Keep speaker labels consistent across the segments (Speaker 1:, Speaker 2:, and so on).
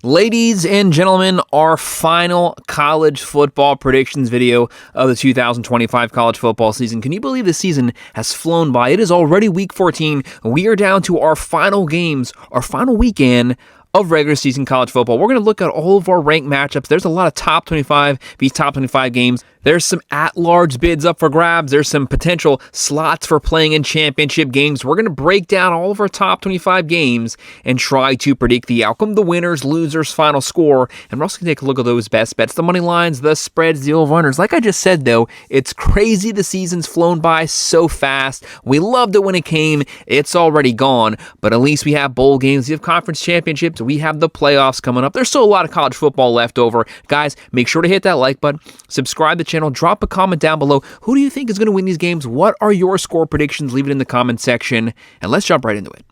Speaker 1: Ladies and gentlemen, our final college football predictions video of the 2025 college football season. Can you believe the season has flown by? It is already week 14. We are down to our final games, our final weekend of regular season college football. We're going to look at all of our ranked matchups. There's a lot of top 25, these top 25 games. There's some at-large bids up for grabs. There's some potential slots for playing in championship games. We're going to break down all of our top 25 games and try to predict the outcome, the winners, losers, final score. And we're also going to take a look at those best bets, the money lines, the spreads, the over-unders. Like I just said, though, it's crazy the season's flown by so fast. We loved it when it came. It's already gone. But at least we have bowl games. We have conference championships. We have the playoffs coming up. There's still a lot of college football left over. Guys, make sure to hit that like button. Subscribe to the channel. Drop a comment down below. Who do you think is going to win these games? What are your score predictions? Leave it in the comment section, and let's jump right into it.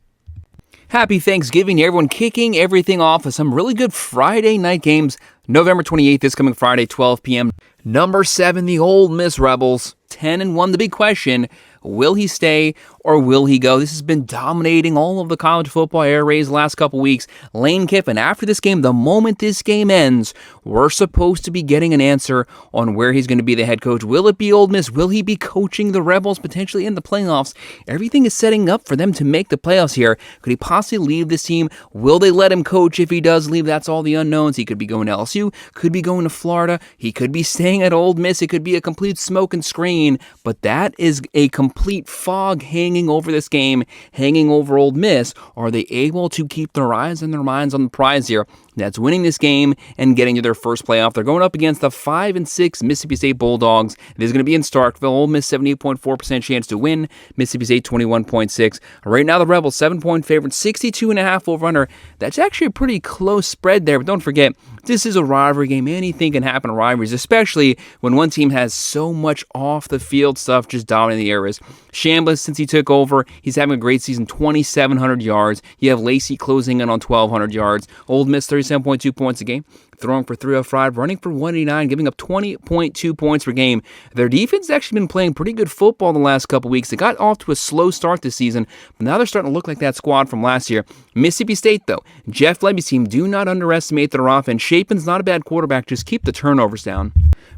Speaker 1: Happy Thanksgiving to everyone, kicking everything off with some really good Friday night games. November 28th, this coming Friday, 12 p.m. Number 7, the Ole Miss Rebels, 10-1. The big question, will he stay or will he go? This has been dominating all of the college football air raids the last couple weeks. Lane Kiffin, after this game, the moment this game ends, we're supposed to be getting an answer on where he's going to be the head coach. Will it be Ole Miss? Will he be coaching the Rebels potentially in the playoffs? Everything is setting up for them to make the playoffs here. Could he possibly leave this team? Will they let him coach if he does leave? That's all the unknowns. He could be going to LSU, could be going to Florida, he could be staying at Ole Miss. It could be a complete smoke and screen, but that is a complete fog hanging over this game, hanging over Ole Miss. Are they able to keep their eyes and their minds on the prize here? That's winning this game and getting to their first playoff. They're going up against the 5-6 Mississippi State Bulldogs. This is going to be in Starkville. Ole Miss 78.4% chance to win. Mississippi State 21.6. Right now the Rebels 7-point favorite, 62.5 over/under. That's actually a pretty close spread there. But don't forget, this is a rivalry game. Anything can happen in rivalries, especially when one team has so much off the field stuff just dominating the areas. Chambliss, since he took over, he's having a great season, 2,700 yards. You have Lacey closing in on 1,200 yards. Ole Miss 37.2 points a game, throwing for 305, running for 189, giving up 20.2 points per game. Their defense has actually been playing pretty good football the last couple weeks. They got off to a slow start this season, but now they're starting to look like that squad from last year. Mississippi State, though, Jeff Lebby's team, do not underestimate their offense. Shapen's not a bad quarterback, just keep the turnovers down.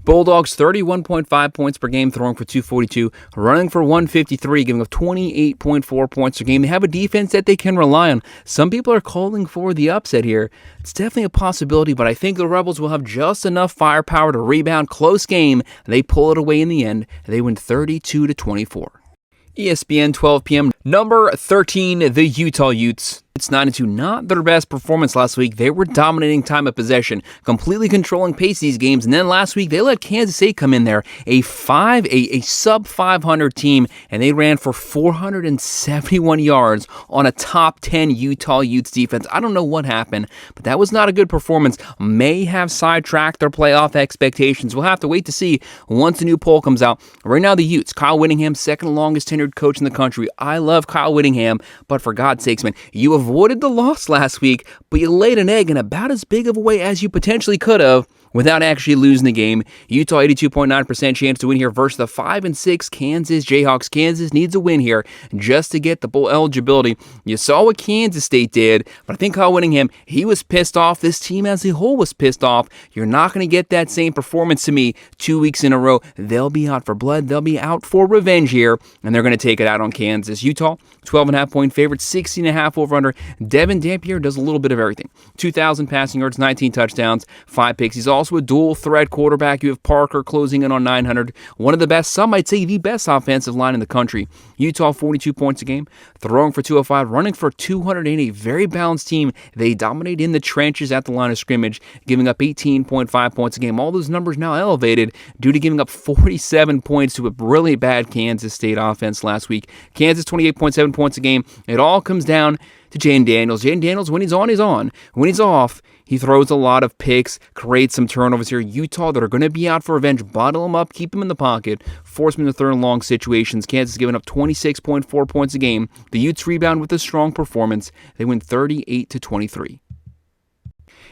Speaker 1: Bulldogs 31.5 points per game, throwing for 242, running for 153, giving up 28.4 points per game. They have a defense that they can rely on. Some people are calling for the upset here. It's definitely a possibility, but I think the Rebels will have just enough firepower to rebound. Close game. They pull it away in the end. They win 32-24. ESPN 12 p.m. Number 13, the Utah Utes. It's 9-2, not their best performance last week. They were dominating time of possession, completely controlling pace these games. And then last week, they let Kansas State come in there, a sub 500 team, and they ran for 471 yards on a top 10 Utah Utes defense. I don't know what happened, but that was not a good performance. May have sidetracked their playoff expectations. We'll have to wait to see once the new poll comes out. Right now, the Utes, Kyle Whittingham, second longest tenured coach in the country. I love Kyle Whittingham, but for God's sakes, man, you avoided the loss last week, but you laid an egg in about as big of a way as you potentially could have without actually losing the game. Utah 82.9% chance to win here versus the 5-6 Kansas Jayhawks. Kansas needs a win here just to get the bowl eligibility. You saw what Kansas State did, but I think Kyle Whittingham, he was pissed off. This team as a whole was pissed off. You're not going to get that same performance to me 2 weeks in a row. They'll be out for blood. They'll be out for revenge here, and they're going to take it out on Kansas. Utah, 12.5-point favorite, 16.5 over/under. Devin Dampier does a little bit of everything. 2,000 passing yards, 19 touchdowns, 5 picks. He's also a dual threat quarterback. You have Parker closing in on 900. One of the best, some might say the best offensive line in the country. Utah 42 points a game, throwing for 205, running for 280. Very balanced team. They dominate in the trenches at the line of scrimmage, giving up 18.5 points a game. All those numbers now elevated due to giving up 47 points to a really bad Kansas State offense last week. Kansas 28.7 points a game. It all comes down to Jayden Daniels. Jayden Daniels, when he's on, he's on. When he's off, he throws a lot of picks, creates some turnovers here. Utah, that are going to be out for revenge, bottle him up, keep him in the pocket, force him into third and long situations. Kansas giving up 26.4 points a game. The Utes rebound with a strong performance. They win 38-23.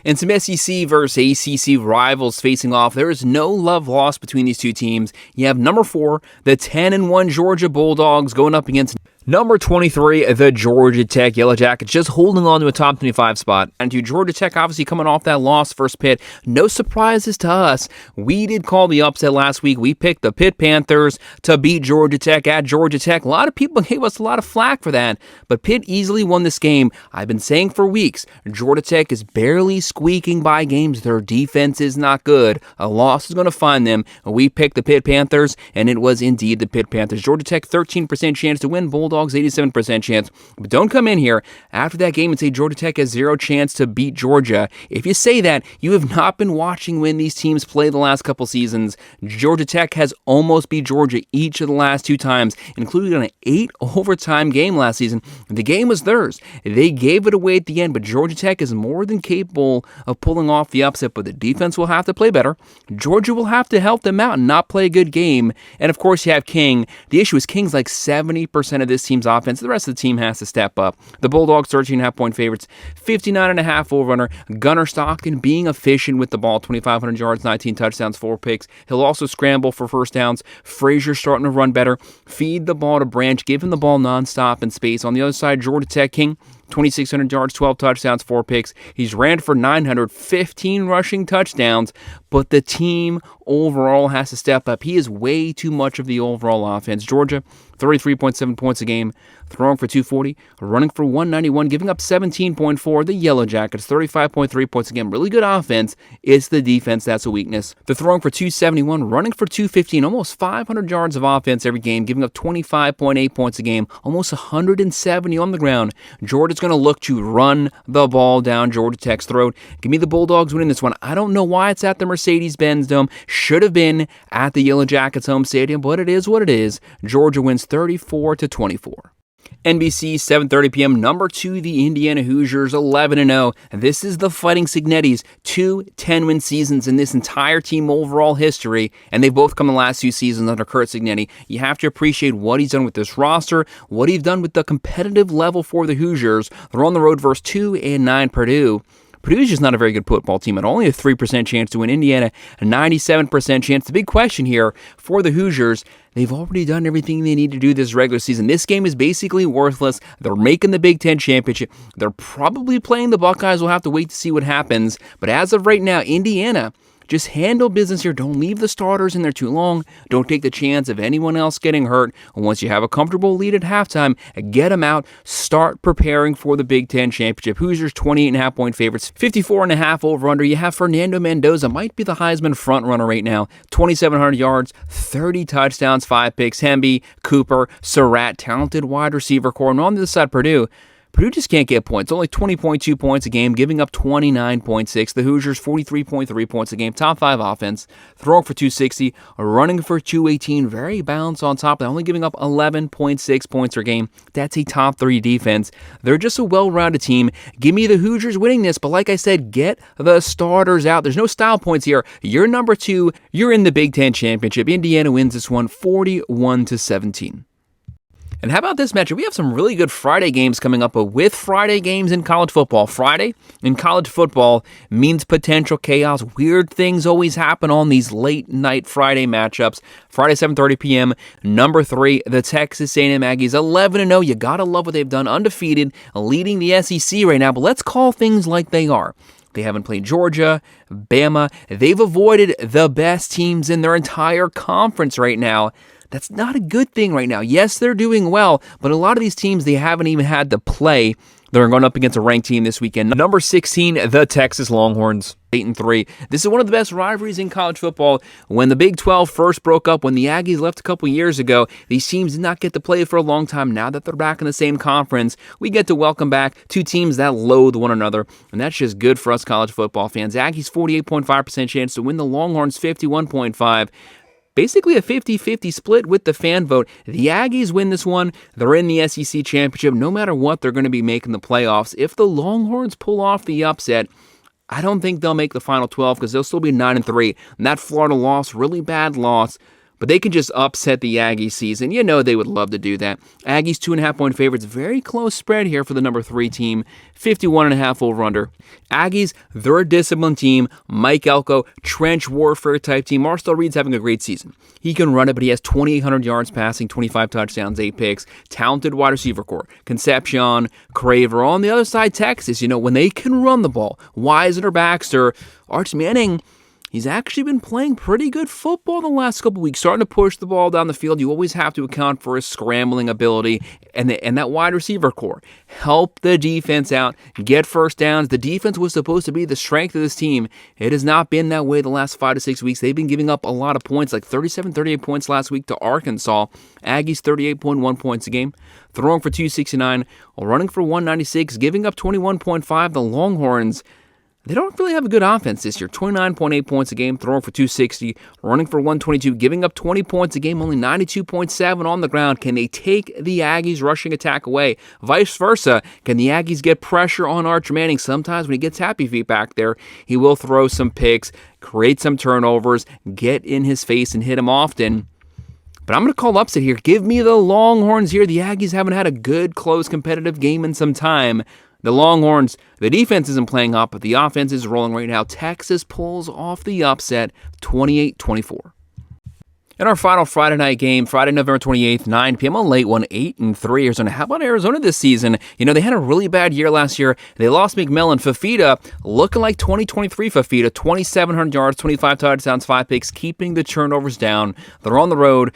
Speaker 1: And some SEC versus ACC rivals facing off. There is no love lost between these two teams. You have number 4, the 10-1 Georgia Bulldogs going up against Number 23, the Georgia Tech Yellow Jackets, just holding on to a top 25 spot. And to Georgia Tech, obviously coming off that loss versus Pitt, no surprises to us. We did call the upset last week. We picked the Pitt Panthers to beat Georgia Tech at Georgia Tech. A lot of people gave us a lot of flack for that, but Pitt easily won this game. I've been saying for weeks, Georgia Tech is barely squeaking by games. Their defense is not good. A loss is going to find them. We picked the Pitt Panthers, and it was indeed the Pitt Panthers. Georgia Tech, 13% chance to win. Bulldogs, 87% chance. But don't come in here after that game and say Georgia Tech has zero chance to beat Georgia. If you say that, you have not been watching when these teams play the last couple seasons. Georgia Tech has almost beat Georgia each of the last 2 times, including an 8 overtime game last season. The game was theirs. They gave it away at the end, but Georgia Tech is more than capable of pulling off the upset, but the defense will have to play better. Georgia will have to help them out and not play a good game. And of course, you have King. The issue is King's like 70% of this team's offense. The rest of the team has to step up. The Bulldogs, 13.5-point favorites, 59.5 over-under. Gunnar Stockton being efficient with the ball, 2,500 yards, 19 touchdowns, 4 picks. He'll also scramble for first downs. Frazier starting to run better. Feed the ball to Branch. Give him the ball nonstop in space. On the other side, Georgia Tech, King, 2,600 yards, 12 touchdowns, 4 picks. He's ran for 915 rushing touchdowns, but the team overall has to step up. He is way too much of the overall offense. Georgia, 33.7 points a game, throwing for 240, running for 191, giving up 17.4. The Yellow Jackets, 35.3 points a game. Really good offense. It's the defense that's a weakness. They're throwing for 271, running for 215, almost 500 yards of offense every game, giving up 25.8 points a game, almost 170 on the ground. Georgia's going to look to run the ball down Georgia Tech's throat. Give me the Bulldogs winning this one. I don't know why it's at the Mercedes-Benz Dome. Should have been at the Yellow Jackets home stadium, but it is what it is. Georgia wins 34-24. NBC, 7:30 p.m. Number 2, the Indiana Hoosiers, 11-0. This is the Fighting Cignettis, 2 10-win seasons in this entire team overall history, and they've both come the last 2 seasons under Curt Cignetti. You have to appreciate what he's done with this roster, what he's done with the competitive level for the Hoosiers. They're on the road versus 2-9 Purdue. Purdue's just not a very good football team at all. Only a 3% chance to win. Indiana, a 97% chance. The big question here for the Hoosiers, they've already done everything they need to do this regular season. This game is basically worthless. They're making the Big Ten championship. They're probably playing the Buckeyes. We'll have to wait to see what happens. But as of right now, Indiana, just handle business here. Don't leave the starters in there too long. Don't take the chance of anyone else getting hurt. And once you have a comfortable lead at halftime, get them out. Start preparing for the Big Ten championship. Hoosiers, 28.5-point favorites, 54.5 over-under. You have Fernando Mendoza, might be the Heisman front-runner right now. 2,700 yards, 30 touchdowns, 5 picks. Hemby, Cooper, Surratt, talented wide receiver core. And on the other side, Purdue just can't get points. Only 20.2 points a game, giving up 29.6. The Hoosiers, 43.3 points a game. Top 5 offense. Throwing for 260, running for 218. Very balanced on top. They're only giving up 11.6 points per game. That's a top 3 defense. They're just a well-rounded team. Give me the Hoosiers winning this, but like I said, get the starters out. There's no style points here. You're number 2. You're in the Big Ten championship. Indiana wins this one 41-17. And how about this matchup? We have some really good Friday games coming up, but with Friday games in college football, Friday in college football means potential chaos. Weird things always happen on these late night Friday matchups. Friday, 7:30 p.m., number 3, the Texas A&M Aggies, 11-0. You gotta love what they've done, undefeated, leading the SEC right now, but let's call things like they are. They haven't played Georgia, Bama. They've avoided the best teams in their entire conference right now. That's not a good thing right now. Yes, they're doing well, but a lot of these teams, they haven't even had to play. They're going up against a ranked team this weekend. Number 16, the Texas Longhorns, 8-3. This is one of the best rivalries in college football. When the Big 12 first broke up, when the Aggies left a couple years ago, these teams did not get to play for a long time. Now that they're back in the same conference, we get to welcome back 2 teams that loathe one another, and that's just good for us college football fans. Aggies, 48.5% chance to win. The Longhorns, 51.5%. Basically a 50-50 split with the fan vote. The Aggies win this one. They're in the SEC championship. No matter what, they're going to be making the playoffs. If the Longhorns pull off the upset, I don't think they'll make the final 12 because they'll still be 9-3. And that Florida loss, really bad loss. but they can just upset the Aggies season. You know they would love to do that. Aggies 2.5-point favorites. Very close spread here for the number 3 team. 51.5 over-under. Aggies, they're a disciplined team. Mike Elko, trench warfare type team. Marcel Reed's having a great season. He can run it, but he has 2,800 yards passing, 25 touchdowns, 8 picks. Talented wide receiver core. Concepcion, Craver. On the other side, Texas, when they can run the ball. Wiseman or Baxter, Arch Manning, he's actually been playing pretty good football the last couple weeks, starting to push the ball down the field. You always have to account for his scrambling ability and that wide receiver core. Help the defense out, get first downs. The defense was supposed to be the strength of this team. It has not been that way the last 5 to 6 weeks. They've been giving up a lot of points, like 37, 38 points last week to Arkansas. Aggies 38.1 points a game, throwing for 269, running for 196, giving up 21.5. The Longhorns, they don't really have a good offense this year. 29.8 points a game, throwing for 260, running for 122, giving up 20 points a game, only 92.7 on the ground. Can they take the Aggies' rushing attack away? Vice versa, can the Aggies get pressure on Arch Manning? Sometimes when he gets happy feet back there, he will throw some picks, create some turnovers, get in his face and hit him often. But I'm going to call upset here. Give me the Longhorns here. The Aggies haven't had a good, close, competitive game in some time. The Longhorns, the defense isn't playing up, but the offense is rolling right now. Texas pulls off the upset, 28-24. In our final Friday night game, Friday, November 28th, 9 p.m., a late one, 8-3 Arizona. How about Arizona this season? They had a really bad year last year. They lost McMillan. Fafita, looking like 2023 Fafita, 2,700 yards, 25 touchdowns, 5 picks, keeping the turnovers down. They're on the road.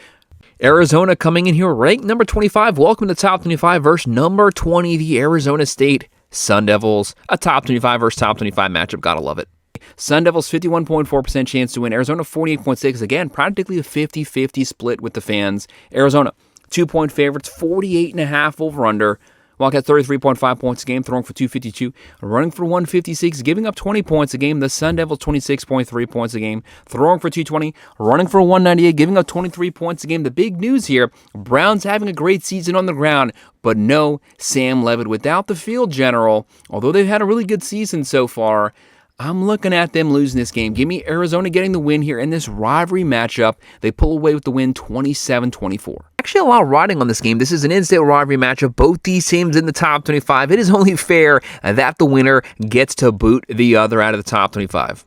Speaker 1: Arizona coming in here ranked number 25. Welcome to top 25 versus number 20, the Arizona State Sun Devils. A top 25 versus top 25 matchup. Gotta love it. Sun Devils 51.4% chance to win. Arizona 48.6%. Again, practically a 50-50 split with the fans. Arizona 2-point favorites, 48.5 over-under. Wildcats 33.5 points a game, throwing for 252, running for 156, giving up 20 points a game. The Sun Devils 26.3 points a game, throwing for 220, running for 198, giving up 23 points a game. The big news here, Browns having a great season on the ground, but no Sam Levitt. Without the field general, although they've had a really good season so far, I'm looking at them losing this game. Give me Arizona getting the win here in this rivalry matchup. They pull away with the win 27-24. Actually, a lot riding on this game. This is an in-state rivalry matchup. Both these teams in the top 25. It is only fair that the winner gets to boot the other out of the top 25.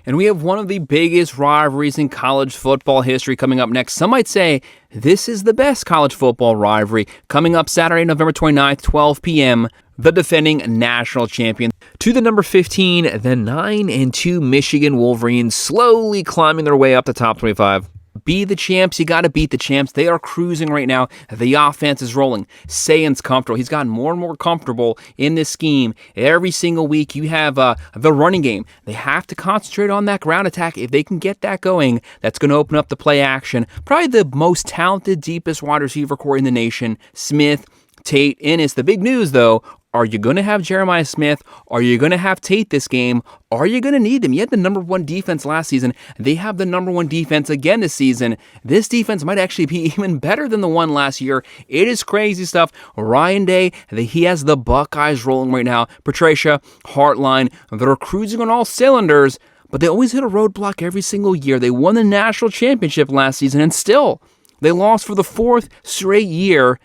Speaker 1: And we have one of the biggest rivalries in college football history coming up next. Some might say this is the best college football rivalry. Coming up Saturday, November 29th, 12 p.m., the defending national champion to the number 15, the 9-2 Michigan Wolverines, slowly climbing their way up the top 25. Be the champs. You got to beat the champs. They are cruising right now. The offense is rolling. Sayan's comfortable. He's gotten more and more comfortable in this scheme. Every single week you have the running game. They have to concentrate on that ground attack. If they can get that going, that's going to open up the play action. Probably the most talented, deepest wide receiver core in the nation. Smith, Tate, Ennis. The big news, though, are you going to have Jeremiah Smith? Are you going to have Tate this game? Are you going to need them? You had the number 1 defense last season. They have the number 1 defense again this season. This defense might actually be even better than the one last year. It is crazy stuff. Ryan Day, he has the Buckeyes rolling right now. Patricia, Hartline, they're cruising on all cylinders, but they always hit a roadblock every single year. They won the national championship last season, and still, they lost for the 4th straight year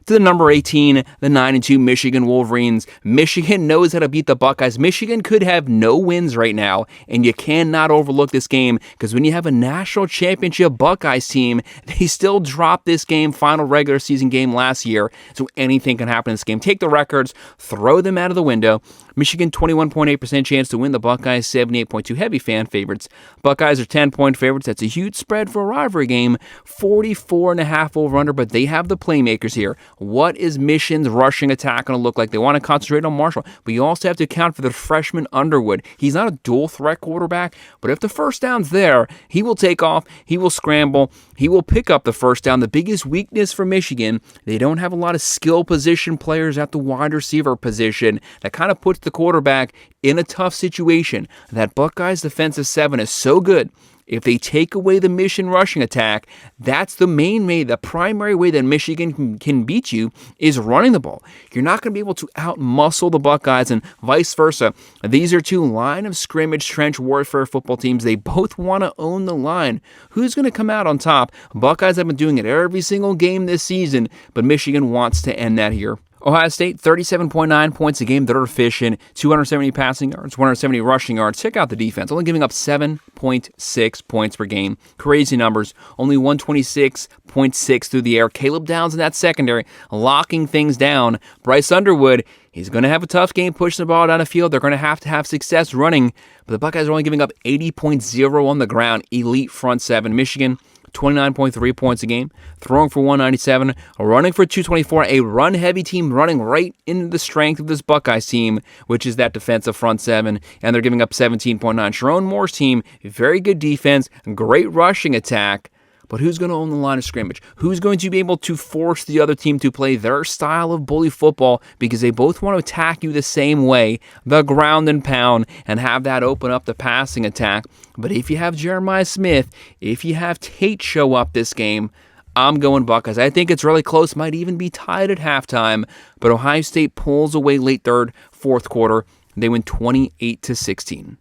Speaker 1: to the number 18, the 9-2 Michigan Wolverines. Michigan knows how to beat the Buckeyes. Michigan could have no wins right now, and you cannot overlook this game because when you have a national championship Buckeyes team, they still dropped this game, final regular season game last year, so anything can happen in this game. Take the records, throw them out of the window. Michigan 21.8% chance to win. The Buckeyes 78.2 heavy fan favorites. Buckeyes are 10-point favorites. That's a huge spread for a rivalry game. 44.5 over-under, but they have the playmakers here. What is Michigan's rushing attack going to look like? They want to concentrate on Marshall, but you also have to account for the freshman Underwood. He's not a dual-threat quarterback, but if the first down's there, he will take off, he will scramble, he will pick up the first down. The biggest weakness for Michigan, they don't have a lot of skill position players at the wide receiver position. That kind of puts the quarterback in a tough situation. That Buckeyes defensive 7 is so good. If they take away the Michigan rushing attack, that's the primary way that Michigan can beat you is running the ball. You're not going to be able to outmuscle the Buckeyes and vice versa. These are two line of scrimmage trench warfare football teams. They both want to own the line. Who's going to come out on top? Buckeyes have been doing it every single game this season, but Michigan wants to end that here. Ohio State, 37.9 points a game. They're efficient. 270 passing yards, 170 rushing yards. Check out the defense. Only giving up 7.6 points per game. Crazy numbers. Only 126.6 through the air. Caleb Downs in that secondary, locking things down. Bryce Underwood, he's going to have a tough game pushing the ball down the field. They're going to have success running. But the Buckeyes are only giving up 80.0 on the ground. Elite front seven. Michigan, 29.3 points a game, throwing for 197, running for 224, a run-heavy team running right into the strength of this Buckeyes team, which is that defensive front seven, and they're giving up 17.9. Sharon Moore's team, very good defense, great rushing attack, but who's going to own the line of scrimmage? Who's going to be able to force the other team to play their style of bully football because they both want to attack you the same way, the ground and pound, and have that open up the passing attack. But if you have Jeremiah Smith, if you have Tate show up this game, I'm going Buckeyes. I think it's really close, might even be tied at halftime, but Ohio State pulls away late third, fourth quarter. They win 28-16.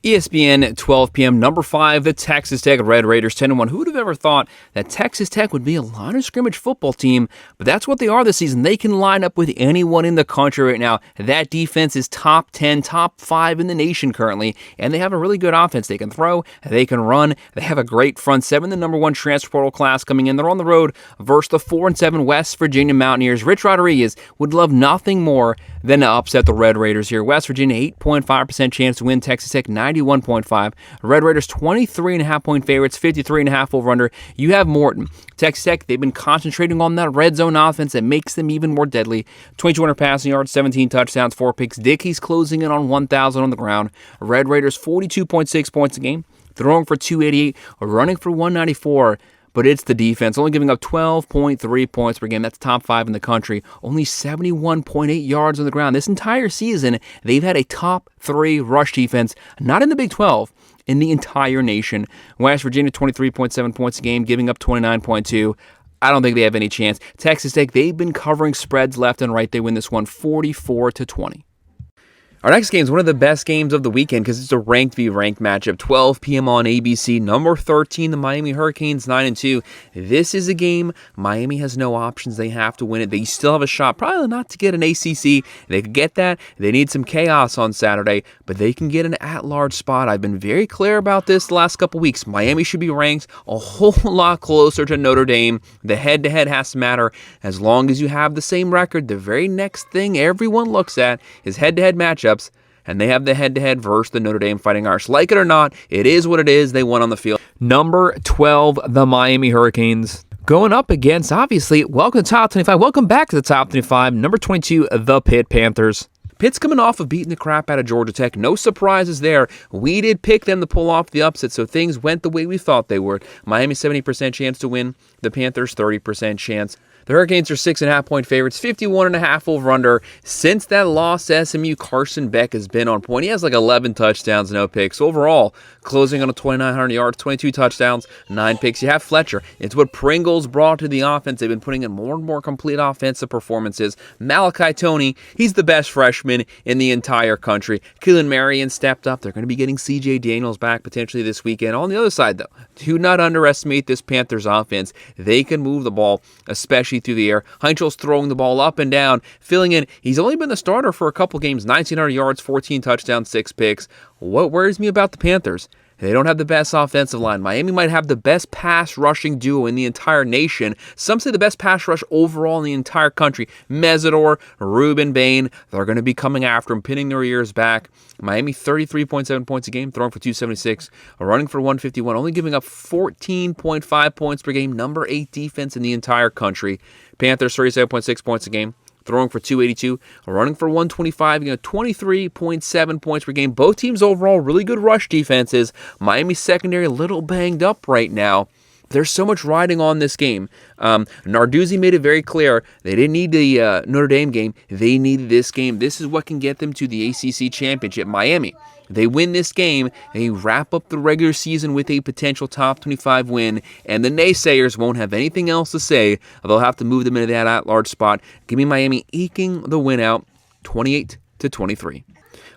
Speaker 1: ESPN, 12 p.m., number 5, the Texas Tech Red Raiders, 10-1. Who would have ever thought that Texas Tech would be a line of scrimmage football team? But that's what they are this season. They can line up with anyone in the country right now. That defense is top 10, top 5 in the nation currently, and they have a really good offense. They can throw, they can run, they have a great front seven, the number 1 transfer portal class coming in. They're on the road versus the 4-7 West Virginia Mountaineers. Rich Rodriguez would love nothing more than to upset the Red Raiders here. West Virginia, 8.5% chance to win. Texas Tech, 91.5. Red Raiders, 23.5 point favorites, 53.5 over under. You have Morton. Texas Tech, they've been concentrating on that red zone offense that makes them even more deadly. 2,200 passing yards, 17 touchdowns, 4 picks. Dickey's closing in on 1,000 on the ground. Red Raiders, 42.6 points a game, throwing for 288, running for 194. But it's the defense, only giving up 12.3 points per game. That's top 5 in the country. Only 71.8 yards on the ground. This entire season, they've had a top 3 rush defense, not in the Big 12, in the entire nation. West Virginia, 23.7 points a game, giving up 29.2. I don't think they have any chance. Texas Tech, they've been covering spreads left and right. They win this one 44-20. Our next game is one of the best games of the weekend because it's a ranked v. ranked matchup. 12 p.m. on ABC. Number 13, the Miami Hurricanes, 9-2. This is a game Miami has no options. They have to win it. They still have a shot, probably not to get an ACC. They could get that. They need some chaos on Saturday, but they can get an at-large spot. I've been very clear about this the last couple weeks. Miami should be ranked a whole lot closer to Notre Dame. The head-to-head has to matter. As long as you have the same record, the very next thing everyone looks at is head-to-head matchups. And they have the head-to-head versus the Notre Dame Fighting Irish. Like it or not, it is what it is. They won on the field. Number 12, the Miami Hurricanes. Going up against, obviously, welcome to top 25. Welcome back to the top 25. Number 22, the Pitt Panthers. Pitt's coming off of beating the crap out of Georgia Tech. No surprises there. We did pick them to pull off the upset, so things went the way we thought they would. Miami, 70% chance to win. The Panthers, 30% chance. The Hurricanes are 6.5 point favorites, 51.5 over under. Since that loss to SMU, Carson Beck has been on point. He has like 11 touchdowns, no picks. Overall, closing on a 2,900 yards, 22 touchdowns, 9 picks. You have Fletcher. It's what Pringles brought to the offense. They've been putting in more and more complete offensive performances. Malachi Toney, he's the best freshman in the entire country. Keelan Marion stepped up. They're going to be getting C.J. Daniels back potentially this weekend. On the other side, though, do not underestimate this Panthers offense. They can move the ball, especially through the air. Heinchel's throwing the ball up and down, filling in. He's only been the starter for a couple games, 1,900 yards, 14 touchdowns, 6 picks. What worries me about the Panthers? They don't have the best offensive line. Miami might have the best pass rushing duo in the entire nation. Some say the best pass rush overall in the entire country. Mesidor, Ruben Bain, they're going to be coming after him, pinning their ears back. Miami, 33.7 points a game, throwing for 276, running for 151, only giving up 14.5 points per game. Number 8 defense in the entire country. Panthers, 37.6 points a game, throwing for 282, running for 125, 23.7 points per game. Both teams overall really good rush defenses. Miami's secondary a little banged up right now, There's so much riding on this game. Narduzzi made it very clear they didn't need the Notre Dame game. They needed this game. This is what can get them to the ACC championship. Miami, they win this game. They wrap up the regular season with a potential top 25 win, and the naysayers won't have anything else to say. They'll have to move them into that at-large spot. Give me Miami eking the win out, 28-23.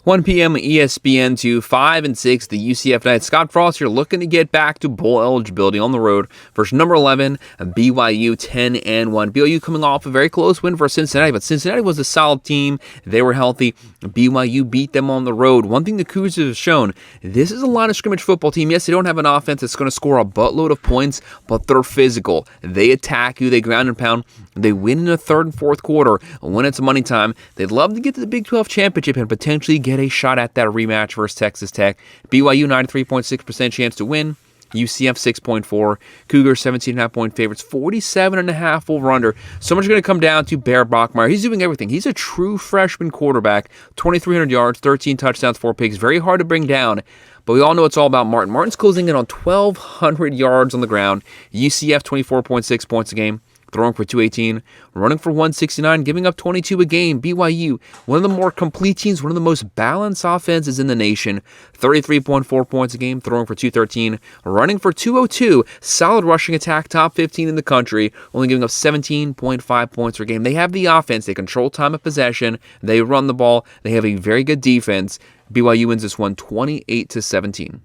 Speaker 1: 1 p.m. ESPN 2, 5 and 6, the UCF Knights. Scott Frost here looking to get back to bowl eligibility on the road versus number 11, BYU 10 and 1. BYU coming off a very close win for Cincinnati, but Cincinnati was a solid team. They were healthy. BYU beat them on the road. One thing the Cougars have shown, this is a line of scrimmage football team. Yes, they don't have an offense that's going to score a buttload of points, but they're physical. They attack you. They ground and pound. They win in the third and fourth quarter. When it's money time, they'd love to get to the Big 12 championship and potentially get a shot at that rematch versus Texas Tech. BYU 93.6% chance to win. UCF 6.4. Cougars 17.5 point favorites. 47.5 over/under. So much going to come down to Bear Bachmeier. He's doing everything. He's a true freshman quarterback. 2,300 yards, 13 touchdowns, 4 picks. Very hard to bring down. But we all know it's all about Martin. Martin's closing in on 1,200 yards on the ground. UCF 24.6 points a game. Throwing for 218, running for 169, giving up 22 a game. BYU, one of the more complete teams, one of the most balanced offenses in the nation. 33.4 points a game, throwing for 213, running for 202. Solid rushing attack, top 15 in the country, only giving up 17.5 points per game. They have the offense. They control time of possession. They run the ball. They have a very good defense. BYU wins this one 28-17.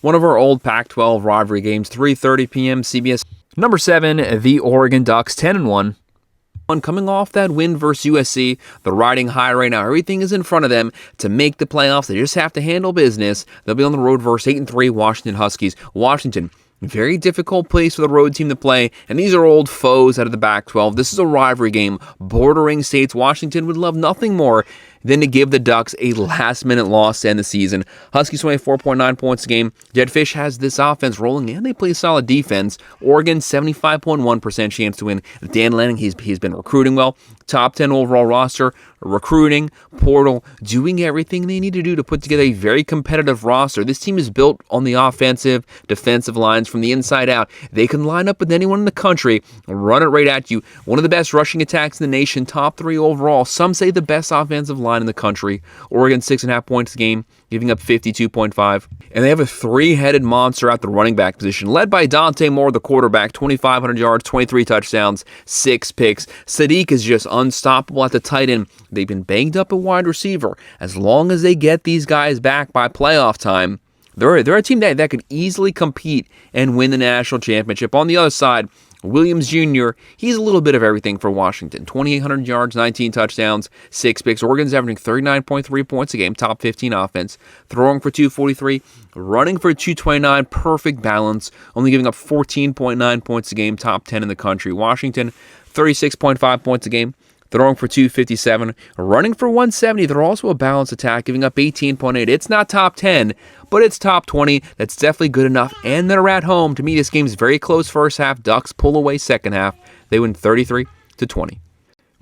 Speaker 1: One of our old Pac-12 rivalry games, 3:30 p.m. CBS. Number 7, the Oregon Ducks, 10 and 1. Coming off that win versus USC, they're riding high right now. Everything is in front of them to make the playoffs. They just have to handle business. They'll be on the road versus 8 and 3 Washington Huskies. Washington, very difficult place for the road team to play, and these are old foes out of the Pac-12. This is a rivalry game. Bordering states, Washington would love nothing more than to give the Ducks a last-minute loss to end the season. Huskies 24.9 points a game. Jedd Fisch has this offense rolling, and they play solid defense. Oregon, 75.1% chance to win. Dan Lanning, he's been recruiting well. Top 10 overall roster, recruiting, portal, doing everything they need to do to put together a very competitive roster. This team is built on the offensive, defensive lines from the inside out. They can line up with anyone in the country, run it right at you. One of the best rushing attacks in the nation, top 3 overall. Some say the best offensive line in the country. Oregon 6.5 points a game, giving up 52.5. And they have a 3-headed monster at the running back position, led by Dante Moore, the quarterback, 2,500 yards, 23 touchdowns, 6 picks. Sadiq is just unstoppable at the tight end. They've been banged up at wide receiver. As long as they get these guys back by playoff time, they're a team that could easily compete and win the national championship. On the other side, Williams Jr., he's a little bit of everything for Washington. 2,800 yards, 19 touchdowns, 6 picks. Oregon's averaging 39.3 points a game, top 15 offense. Throwing for 243, running for 229, perfect balance. Only giving up 14.9 points a game, top 10 in the country. Washington, 36.5 points a game. Throwing for 257, running for 170. They're also a balanced attack, giving up 18.8. It's not top 10, but it's top 20. That's definitely good enough, and they're at home. To me, this game's very close first half. Ducks pull away second half. They win 33-20.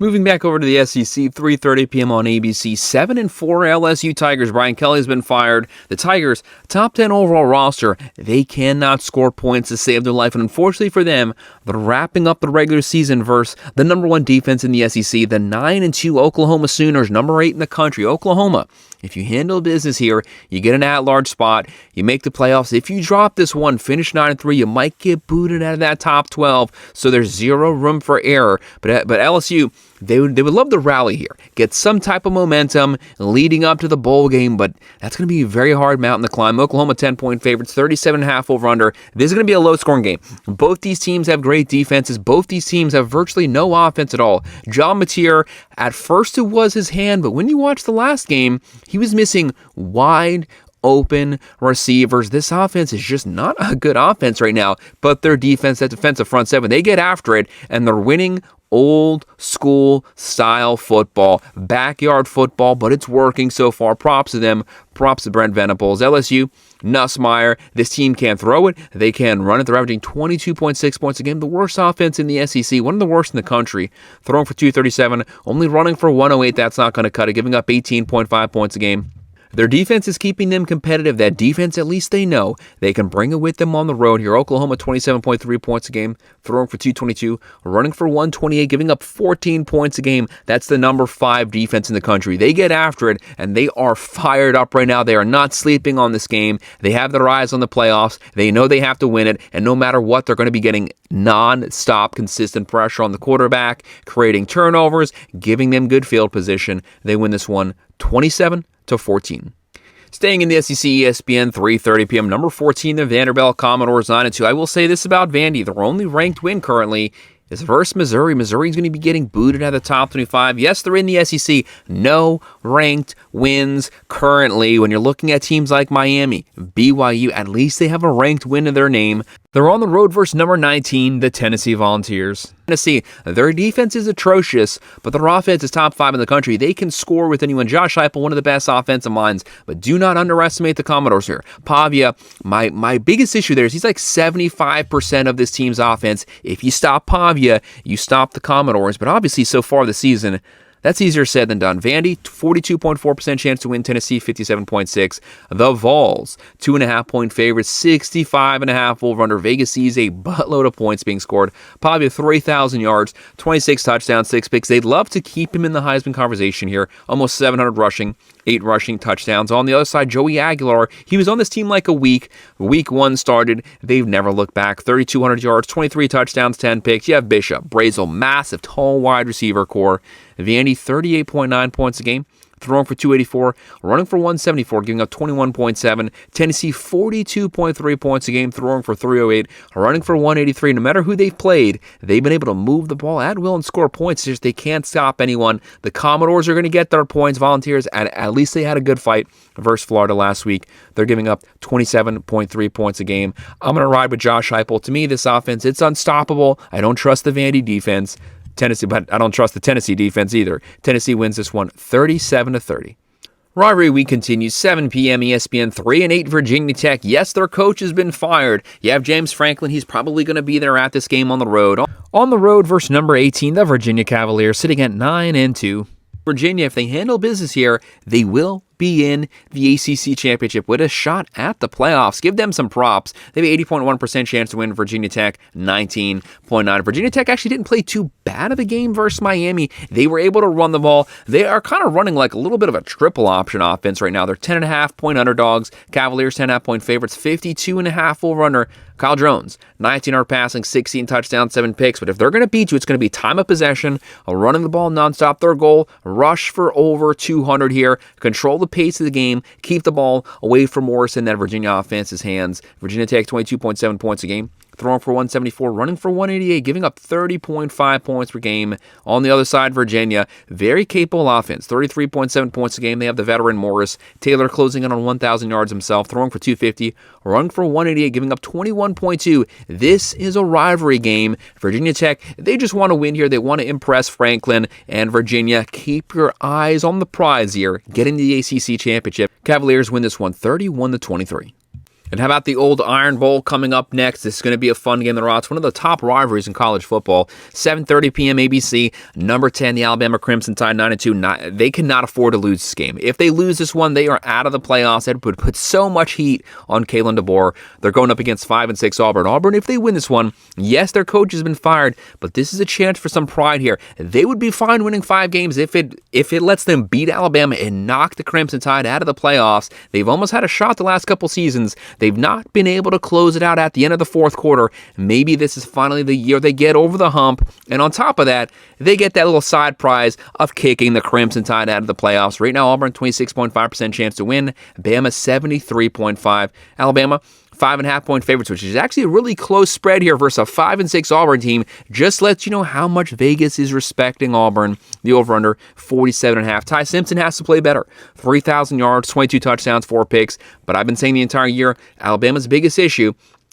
Speaker 1: Moving back over to the SEC, 3:30 p.m. on ABC, 7-4 LSU Tigers. Brian Kelly has been fired. The Tigers, top 10 overall roster, they cannot score points to save their life. And unfortunately for them, they're wrapping up the regular season versus the number 1 defense in the SEC, the 9-2 Oklahoma Sooners, number 8 in the country. Oklahoma, if you handle business here, you get an at-large spot, you make the playoffs. If you drop this one, finish 9-3, you might get booted out of that top 12. So there's zero room for error. But LSU, they would love to rally here, get some type of momentum leading up to the bowl game, but that's going to be a very hard mountain to climb. Oklahoma 10-point favorites, 37.5 over/under. This is going to be a low-scoring game. Both these teams have great defenses. Both these teams have virtually no offense at all. John Mateer, at first it was his hand, but when you watch the last game, he was missing wide open receivers. This offense is just not a good offense right now, but their defense, that defensive front seven, they get after it, and they're winning old school style football, backyard football, but it's working so far. Props to them. Props to Brent Venables. LSU, Nussmeier, this team can throw it. They can run it. They're averaging 22.6 points a game. The worst offense in the SEC, one of the worst in the country. Throwing for 237, only running for 108. That's not going to cut it. Giving up 18.5 points a game. Their defense is keeping them competitive. That defense, at least they know they can bring it with them on the road here. Oklahoma, 27.3 points a game, throwing for 222, running for 128, giving up 14 points a game. That's the number 5 defense in the country. They get after it, and they are fired up right now. They are not sleeping on this game. They have their eyes on the playoffs. They know they have to win it, and no matter what, they're going to be getting non-stop, consistent pressure on the quarterback, creating turnovers, giving them good field position. They win this one 27-14. Staying in the SEC, ESPN, 3:30 p.m. Number 14, the Vanderbilt Commodores 9-2. I will say this about Vandy. Their only ranked win currently is versus Missouri. Missouri's going to be getting booted out of the top 25. Yes, they're in the SEC. No ranked wins currently. When you're looking at teams like Miami, BYU, at least they have a ranked win in their name. They're on the road versus number 19, the Tennessee Volunteers. Tennessee, their defense is atrocious, but their offense is top 5 in the country. They can score with anyone. Josh Heupel, one of the best offensive minds, but do not underestimate the Commodores here. Pavia, my biggest issue there is he's like 75% of this team's offense. If you stop Pavia, you stop the Commodores, but obviously so far this season, that's easier said than done. Vandy, 42.4% chance to win. Tennessee, 57.6%. The Vols, 2.5-point favorites, 65.5 over-under. Vegas sees a buttload of points being scored. Pavia, 3,000 yards, 26 touchdowns, 6 picks. They'd love to keep him in the Heisman conversation here. Almost 700 rushing, 8 rushing touchdowns. On the other side, Joey Aguilar, he was on this team like a week. Week 1 started. They've never looked back. 3,200 yards, 23 touchdowns, 10 picks. You have Bishop, Brazel, massive, tall wide receiver core. Vandy, 38.9 points a game, throwing for 284, running for 174, giving up 21.7. Tennessee, 42.3 points a game, throwing for 308, running for 183. No matter who they've played, they've been able to move the ball at will and score points. It's just they can't stop anyone. The Commodores are going to get their points. Volunteers, at least they had a good fight versus Florida last week. They're giving up 27.3 points a game. I'm going to ride with Josh Heupel. To me, this offense, it's unstoppable. I don't trust the Vandy defense. Tennessee, but I don't trust the Tennessee defense either. Tennessee wins this one 37-30. Rivalry week continues, 7 p.m. ESPN, 3-8 Virginia Tech. Yes, their coach has been fired. You have James Franklin. He's probably going to be there at this game on the road. On the road versus number 18, the Virginia Cavaliers, sitting at 9-2. Virginia, if they handle business here, they will be in the ACC championship with a shot at the playoffs. Give them some props. They have an 80.1% chance to win. Virginia Tech, 19.9%. Virginia Tech actually didn't play too bad of a game versus Miami. They were able to run the ball. They are kind of running like a little bit of a triple option offense right now. They're 10.5-point underdogs. Cavaliers, 10.5-point favorites, 52.5 over-under. Kyle Jones, 19-yard passing, 16 touchdowns, 7 picks. But if they're going to beat you, it's going to be time of possession, running the ball nonstop. Their goal, rush for over 200 here. Control the pace of the game. Keep the ball away from Morrison, that Virginia offense's hands. Virginia Tech, 22.7 points a game. Throwing for 174, running for 188, giving up 30.5 points per game. On the other side, Virginia, very capable offense, 33.7 points a game. They have the veteran Morris. Taylor closing in on 1,000 yards himself, throwing for 250, running for 188, giving up 21.2. This is a rivalry game. Virginia Tech, they just want to win here. They want to impress Franklin. And Virginia, keep your eyes on the prize here, getting the ACC championship. Cavaliers win this one 31-23. And how about the Old Iron Bowl coming up next? This is going to be a fun game. It's one of the top rivalries in college football. 7:30 p.m. ABC. Number 10, the Alabama Crimson Tide, 9-2. They cannot afford to lose this game. If they lose this one, they are out of the playoffs. That would put so much heat on Kalen DeBoer. They're going up against 5-6 Auburn. Auburn, if they win this one, yes, their coach has been fired, but this is a chance for some pride here. They would be fine winning 5 games if it lets them beat Alabama and knock the Crimson Tide out of the playoffs. They've almost had a shot the last couple seasons. They've not been able to close it out at the end of the fourth quarter. Maybe this is finally the year they get over the hump. And on top of that, they get that little side prize of kicking the Crimson Tide out of the playoffs. Right now, Auburn, 26.5% chance to win. Bama, 73.5%. Alabama, 5.5-point favorites, which is actually a really close spread here versus a 5-6 Auburn team. Just lets you know how much Vegas is respecting Auburn. The over-under, 47.5. Ty Simpson has to play better. 3,000 yards, 22 touchdowns, 4 picks. But I've been saying the entire year, Alabama's biggest issue,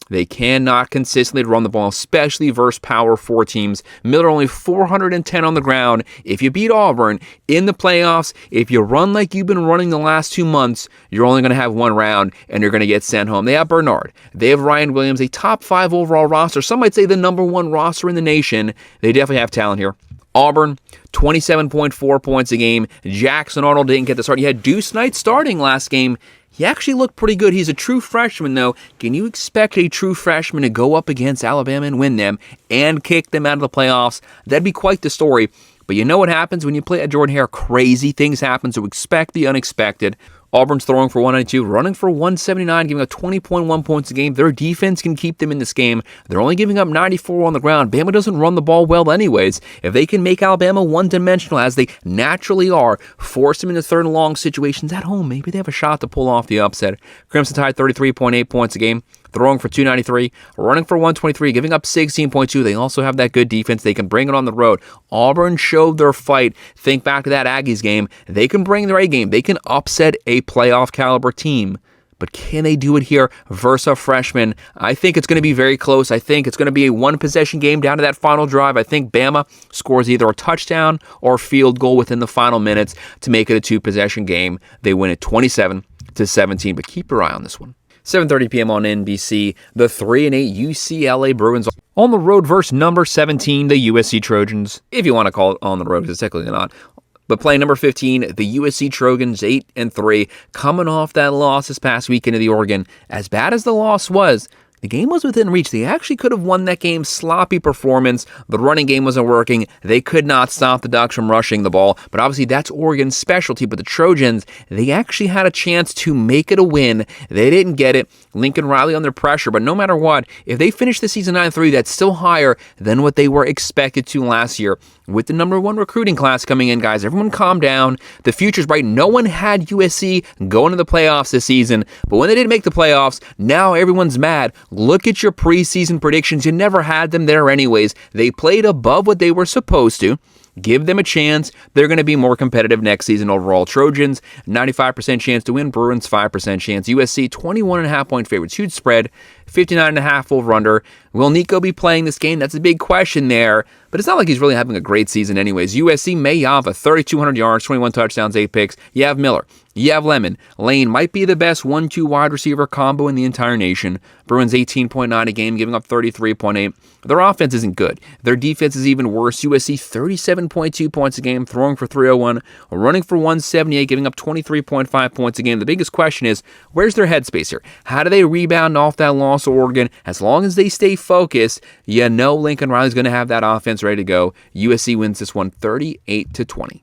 Speaker 1: they cannot consistently run the ball, especially versus Power 4 teams. Miller only 410 on the ground. If you beat Auburn in the playoffs, if you run like you've been running the last 2 months, you're only going to have 1 round and you're going to get sent home. They have Bernard. They have Ryan Williams, a top 5 overall roster. Some might say the number 1 roster in the nation. They definitely have talent here. Auburn, 27.4 points a game. Jackson Arnold didn't get the start. You had Deuce Knight starting last game. He actually looked pretty good. He's a true freshman, though. Can you expect a true freshman to go up against Alabama and win them and kick them out of the playoffs? That'd be quite the story. But you know what happens when you play at Jordan Hare? Crazy things happen, so expect the unexpected. Auburn's throwing for 192, running for 179, giving up 20.1 points a game. Their defense can keep them in this game. They're only giving up 94 on the ground. Bama doesn't run the ball well anyways. If they can make Alabama one-dimensional, as they naturally are, force them into third and long situations at home, maybe they have a shot to pull off the upset. Crimson Tide, 33.8 points a game. Throwing for 293, running for 123, giving up 16.2. They also have that good defense. They can bring it on the road. Auburn showed their fight. Think back to that Aggies game. They can bring their A game. They can upset a playoff caliber team. But can they do it here versus a freshman? I think it's going to be very close. I think it's going to be a one-possession game down to that final drive. I think Bama scores either a touchdown or a field goal within the final minutes to make it a two-possession game. They win it 27-17, but keep your eye on this one. 7:30 p.m. on NBC, the 3-8 UCLA Bruins on the road versus number 17, the USC Trojans. If you want to call it on the road, because it's technically not. But playing number 15, the USC Trojans, 8-3, coming off that loss this past weekend to the Oregon. As bad as the loss was, the game was within reach. They actually could have won that game. Sloppy performance. The running game wasn't working. They could not stop the Ducks from rushing the ball. But obviously, that's Oregon's specialty. But the Trojans, they actually had a chance to make it a win. They didn't get it. Lincoln Riley under pressure. But no matter what, if they finish the season 9-3, that's still higher than what they were expected to last year. With the number one recruiting class coming in, guys, everyone calm down. The future's bright. No one had USC going to the playoffs this season. But when they didn't make the playoffs, now everyone's mad. Look at your preseason predictions. You never had them there anyways. They played above what they were supposed to. Give them a chance. They're going to be more competitive next season overall. Trojans, 95% chance to win. Bruins, 5% chance. USC, 21.5 point favorites. Huge spread. 59.5 over-under. Will Nico be playing this game? That's a big question there. But it's not like he's really having a great season anyways. USC, Mayava, 3,200 yards, 21 touchdowns, 8 picks. You have Miller. You have Lemon. Lane might be the best 1-2 wide receiver combo in the entire nation. Bruins 18.9 a game, giving up 33.8. Their offense isn't good. Their defense is even worse. USC 37.2 points a game, throwing for 301, running for 178, giving up 23.5 points a game. The biggest question is, where's their headspace here? How do they rebound off that loss to Oregon? As long as they stay focused, you know Lincoln Riley's going to have that offense ready to go. USC wins this one 38-20.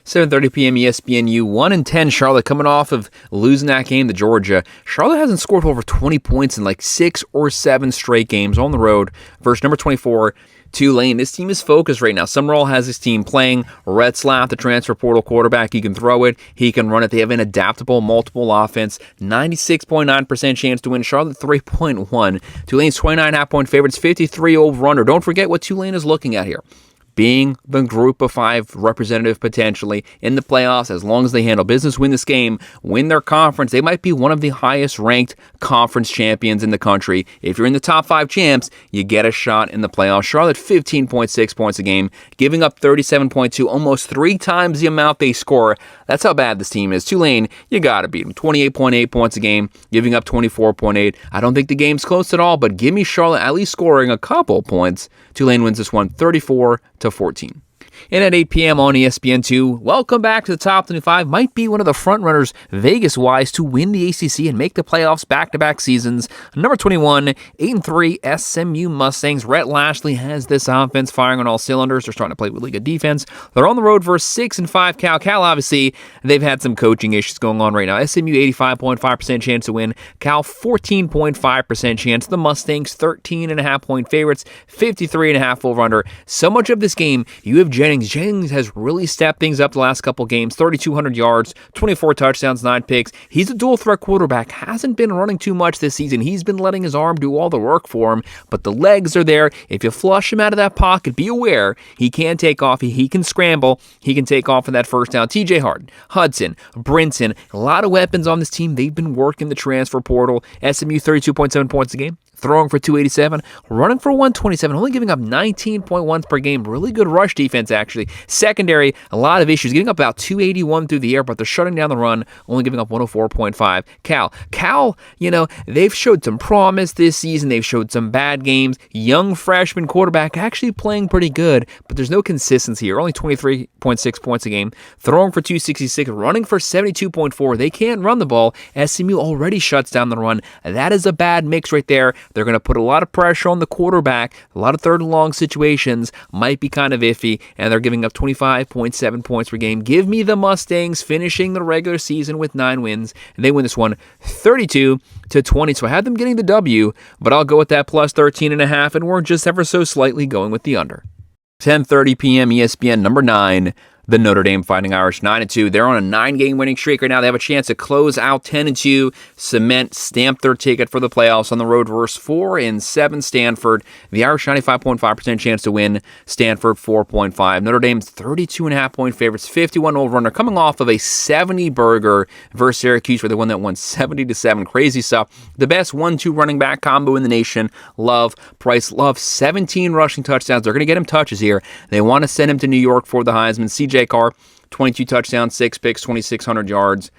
Speaker 1: 7:30 p.m. ESPNU, 1-10 Charlotte coming off of losing that game to Georgia. Charlotte hasn't scored over 20 points in like 6 or 7 straight games on the road versus number 24, Tulane. This team is focused right now. Summerall has his team playing. Retzlaff, the transfer portal quarterback, he can throw it, he can run it. They have an adaptable, multiple offense. 96.9% chance to win. Charlotte 3.1. Tulane's 29.5 point favorites, 53 over-under. Don't forget what Tulane is looking at here. Being the group of 5 representative potentially in the playoffs, as long as they handle business, win this game, win their conference, they might be one of the highest ranked conference champions in the country. If you're in the top 5 champs, you get a shot in the playoffs. Charlotte 15.6 points a game, giving up 37.2, almost 3 times the amount they score. That's how bad this team is. Tulane, you gotta beat them. 28.8 points a game, giving up 24.8. I don't think the game's close at all, but give me Charlotte at least scoring a couple points. Tulane wins this one 34-14. And at 8 p.m. on ESPN2, welcome back to the Top 25. Might be one of the front runners, Vegas-wise, to win the ACC and make the playoffs back-to-back seasons. Number 21, 8-3 SMU Mustangs. Rhett Lashley has this offense firing on all cylinders. They're starting to play really good defense. They're on the road versus 6-5 Cal. Cal, obviously, they've had some coaching issues going on right now. SMU, 85.5% chance to win. Cal, 14.5% chance. The Mustangs, 13.5 point favorites, 53.5 over-under. So much of this game, you have Jennings. Jennings has really stepped things up the last couple games. 3,200 yards, 24 touchdowns, 9 picks. He's a dual threat quarterback. Hasn't been running too much this season. He's been letting his arm do all the work for him, but the legs are there. If you flush him out of that pocket, be aware he can take off. He can scramble. He can take off in that first down. TJ Harden, Hudson, Brinson, a lot of weapons on this team. They've been working the transfer portal. SMU 32.7 points a game, throwing for 287, running for 127, only giving up 19.1 per game. Really good rush defense, actually. Secondary, a lot of issues, getting up about 281 through the air, but they're shutting down the run, only giving up 104.5. Cal, they've showed some promise this season. They've showed some bad games. Young freshman quarterback actually playing pretty good, but there's no consistency here. Only 23.6 points a game, throwing for 266, running for 72.4. They can't run the ball. SMU already shuts down the run. That is a bad mix right there. They're going to put a lot of pressure on the quarterback. A lot of third and long situations might be kind of iffy, and they're giving up 25.7 points per game. Give me the Mustangs finishing the regular season with 9 wins, and they win this one 32-20. So I had them getting the W, but I'll go with that plus 13.5, and we're just ever so slightly going with the under. 10:30 p.m. ESPN number 9. The Notre Dame Fighting Irish 9-2. They're on a 9-game winning streak right now. They have a chance to close out 10-2, stamp their ticket for the playoffs on the road versus 4-7 Stanford. The Irish 95.5% chance to win. Stanford 4.5. Notre Dame's 32.5 point favorites, 51 over-under, coming off of a 70 burger versus Syracuse where they won that one 70-7. Crazy stuff. The best 1-2 running back combo in the nation. Price Love, 17 rushing touchdowns. They're going to get him touches here. They want to send him to New York for the Heisman. CJ Carr, 22 touchdowns, 6 picks, 2,600 yards.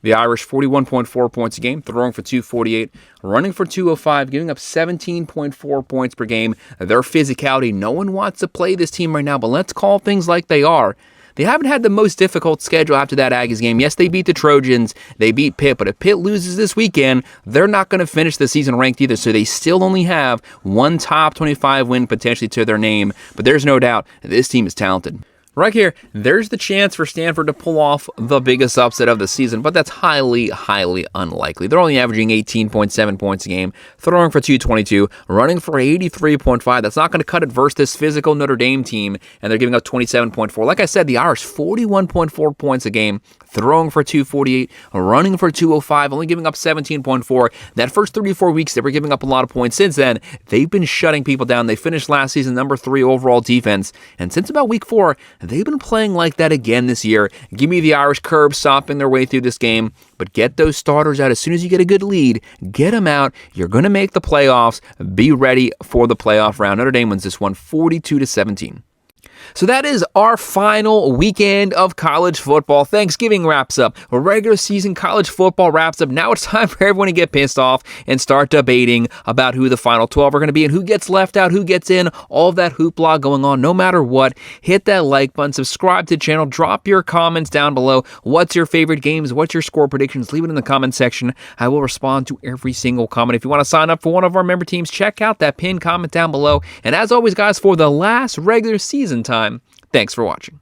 Speaker 1: The Irish, 41.4 points a game, throwing for 248, running for 205, giving up 17.4 points per game. Their physicality, no one wants to play this team right now, but let's call things like they are. They haven't had the most difficult schedule after that Aggies game. Yes, they beat the Trojans, they beat Pitt, but if Pitt loses this weekend, they're not going to finish the season ranked either, so they still only have one top 25 win potentially to their name, but there's no doubt this team is talented. Right here, there's the chance for Stanford to pull off the biggest upset of the season, but that's highly, highly unlikely. They're only averaging 18.7 points a game, throwing for 222, running for 83.5. That's not going to cut it versus this physical Notre Dame team, and they're giving up 27.4. Like I said, the Irish, 41.4 points a game, throwing for 248, running for 205, only giving up 17.4. That first 34 weeks, they were giving up a lot of points. Since then, they've been shutting people down. They finished last season number 3 overall defense, and since about week 4, they've been playing like that again this year. Give me the Irish curb stomping their way through this game, but get those starters out as soon as you get a good lead. Get them out. You're going to make the playoffs. Be ready for the playoff round. Notre Dame wins this one 42-17. So that is our final weekend of college football. Thanksgiving wraps up. Regular season college football wraps up. Now it's time for everyone to get pissed off and start debating about who the final 12 are going to be and who gets left out, who gets in, all of that hoopla going on. No matter what, hit that like button, subscribe to the channel, drop your comments down below. What's your favorite games? What's your score predictions? Leave it in the comment section. I will respond to every single comment. If you want to sign up for one of our member teams, check out that pinned comment down below. And as always, guys, for the last regular season time, thanks for watching.